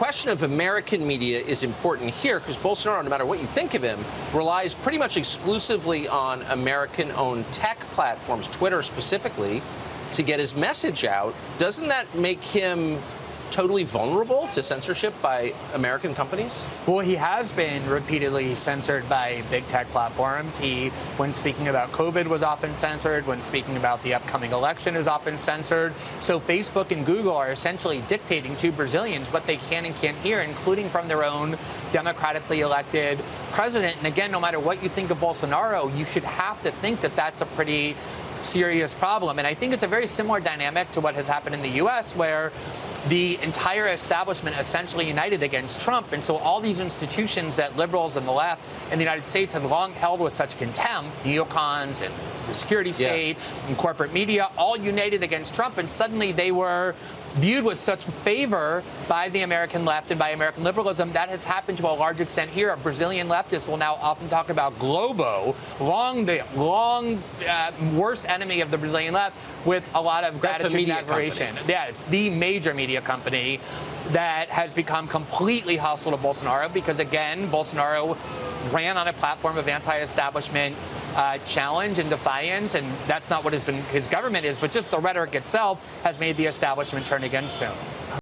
question of American media is important here because Bolsonaro, no matter what you think of him, relies pretty much exclusively on American-owned tech platforms, Twitter specifically, to get his message out. Doesn't that make him totally vulnerable to censorship by American companies? Well, he has been repeatedly censored by big tech platforms. He, when speaking about COVID, was often censored. When speaking about the upcoming election, is often censored. So Facebook and Google are essentially dictating to Brazilians what they can and can't hear, including from their own democratically elected president. And again, no matter what you think of Bolsonaro, you should have to think that that's a pretty serious problem. And I think it's a very similar dynamic to what has happened in the U.S., where the entire establishment essentially united against Trump. And so all these institutions that liberals and the left in the United States have long held with such contempt, neocons and the security state and corporate media, all united against Trump. And suddenly they were viewed with such favor by the American left and by American liberalism. That has happened to a large extent here. A Brazilian leftist will now often talk about Globo, long worst enemy of the Brazilian left, with a lot of gratitude and admiration. Yeah, it's the major media company that has become completely hostile to Bolsonaro because, again, Bolsonaro ran on a platform of anti-establishment challenge and defiance, and that's not what his government is, but just the rhetoric itself has made the establishment turn against him.